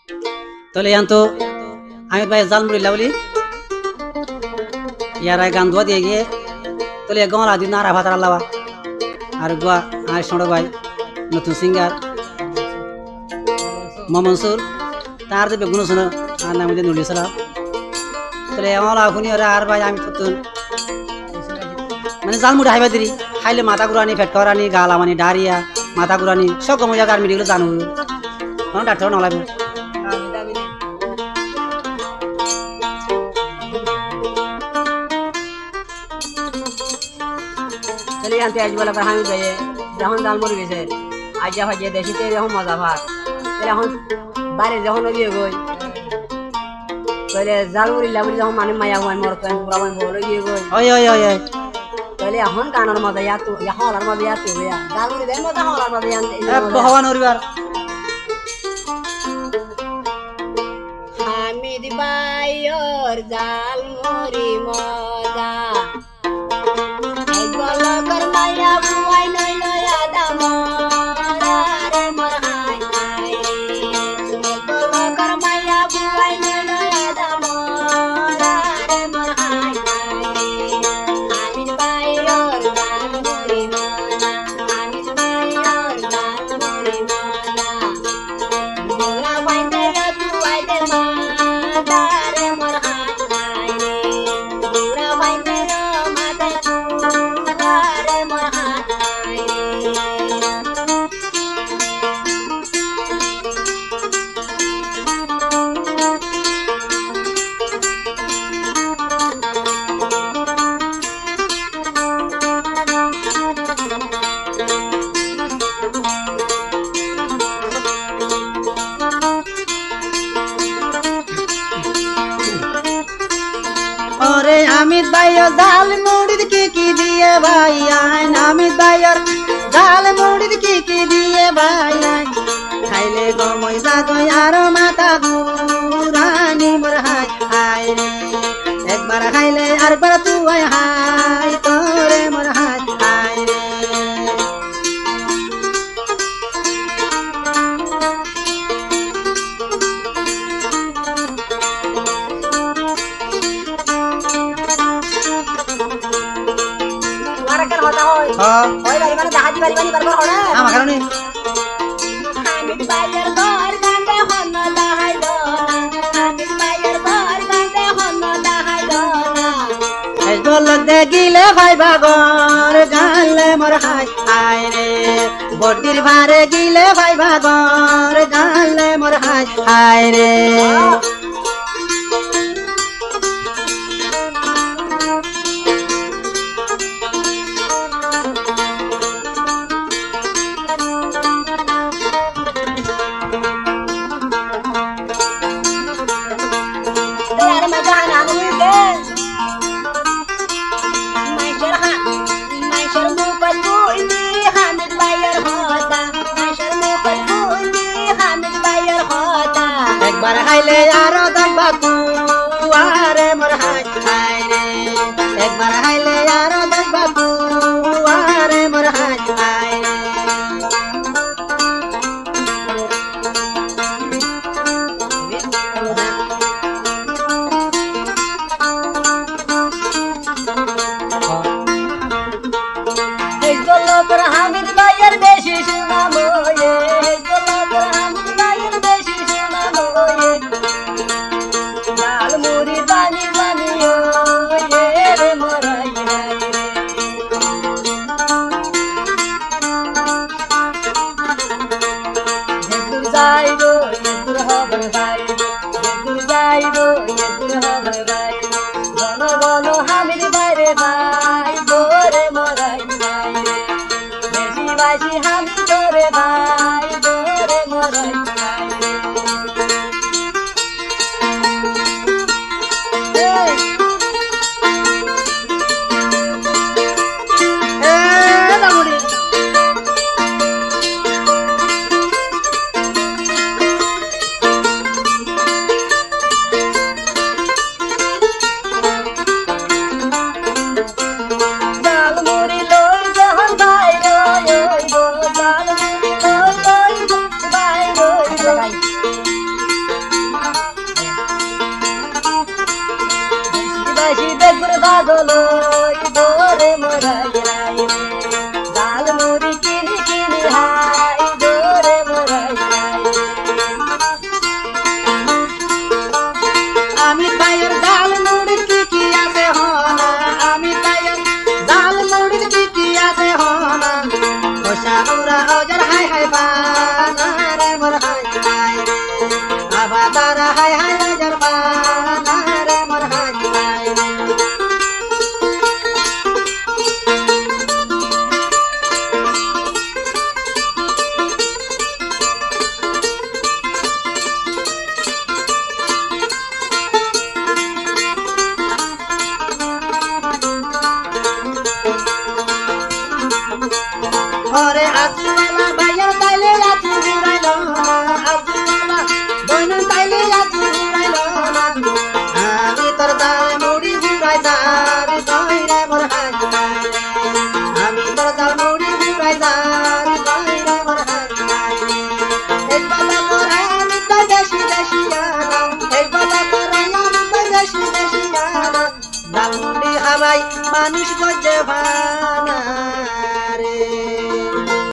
তাহলে এখন তো আমি ভাই জালমুড়ি লাউলি ইয়ার গান দোয়া দিয়ে গিয়ে তাহলে গাঁলা দিন আর ভাতার আল্লাহ আর গোয়া আর সড় ভাই নতুন সিঙ্গার মমনসুর তার যে বেগুন শোনো আর নাম নুলি সালাম তাহলে আমার আগুনি আর ভাই আমি তুতুন মানে জালমুড়ি হাইবা দিরি খাইলে মাথা ঘুরানি ফেট করানি গাল আমানি ডারিয়া মাথা ঘুরানি সব কম জায়গা আর মিডিগুলো জানো ডাক্তার নলাগো চলে আনতে আজ বলা আমি যাই যখন জালমুড়ি বেছে আজ ভাজিয়ে দেশিতে যখন মজা ভাত তাহলে এখন বাইরে যখন গিয়ে গই তাহলে জালমুড়ি লাউড়ি যখন মানে মায়া হয় মর তো পুরা মানে বলে গিয়ে গই ওই ওই ওই ওই তাহলে এখন গানের মজা ইয়াতো ইয়া হলার মজা ইয়াতো ইয়া জালমুড়ি দেন মজা হলার মজা ইয়ান ভগবান হরিবার হামিদ ভাইয়ের জালমুড়ি মজা বলকর মায়া বুয়াই নই নয়া দাম রে মর হাই হাই বলকর মায়া বুয়াই নই নয়া দাম রে মর হাই হাই আমির ভাইয়ের জালমুড়ি মজা আমির ভাইয়ের জালমুড়ি মজা মোরা বাইতে তু আইতে মা রে মর হাই হাই মোরা বাইতে মাতে ওরে আমিত ভাইয়ের জালমুড়ি কি দিয়ে ভাই আইন আমিত ভাইয়ের জালমুড়ি কি দিয়ে ভাই আইন খাইলে গমই জাগই আর মাথা ঘুরানি মোর হাই হাই রে একবার খাইলে আরেকবার তুই হাই তোরে মোর হাই হাই রে ওই বাড়ি মানে দাহাজি বাড়ি বাড়ি বারবার হড়া আমার কারণে হামিদ ভাইয়ের ঘর গান্ডে হন দাহাই দোনা হামিদ ভাইয়ের ঘর গান্ডে হন দাহাই দোনা এই বলক দেখিলে ভাই বাগর গালে মোর হাই হাই রে বডির ভারে গিলে ভাই বাগর গালে মোর হাই হাই রে একবার খাইলে আরো দম্বা কুয়ারে মোর হাই হাই রে একবার খাইলে আরো দম্বা কুয়ারে মোর হাই হাই রে এই গোলকর হামিদ ভাইয়ের বেশি সুনাম ওয়ে এই গোলকর হামিদ ভাইয়ের বেশি সুনাম ওয়ে জালমুড়ি বানি বানি ওয়ে রে মোরাই হাই রে যেদুর যাইবো যেদুর হবে যাইবো যেদুর যাইবো যেদুর হবে যাইবো বন বন হামিদ ভাইরে ভাই রে মোরাই হাই রে বেশি বাসি হামিদ তোরে ভাই রে মোরাই হাই রে জালমুড়ি পাগলই বোরে মরাই রাই রে জাল মুড়ি কিনি কিনি হাই বোরে মরাই রাই রে আমি তাইয়ের জাল মুড়ির কি আছে হনা আমি তাইয়ের জাল মুড়ির কি আছে হনা ওসা উরা ওজর হাই হাই বানা রে মোর হাই হাই রে আবা তারা হাই হাই ওজর বানা রে মোর হাই হাই রে ওরে আজুওয়ালা ভাইয়া তাইলে আজু ঘুরাইলো না আজুওয়ালা বইনা তাইলে আজু ঘুরাইলো না আমি তোর জাল মুড়ি ঘুরাই যাবি কইরে মোর হাই হাই রে আমি তোর জাল মুড়ি ঘুরাই যাবি কইরে মোর হাই হাই রে এই বালা মোর আমি তো দেশি দেশি আনা এই বালা মোর আমি তো দেশি দেশি আনা জাল মুড়ি হাবাই মানুষ গজে ভানা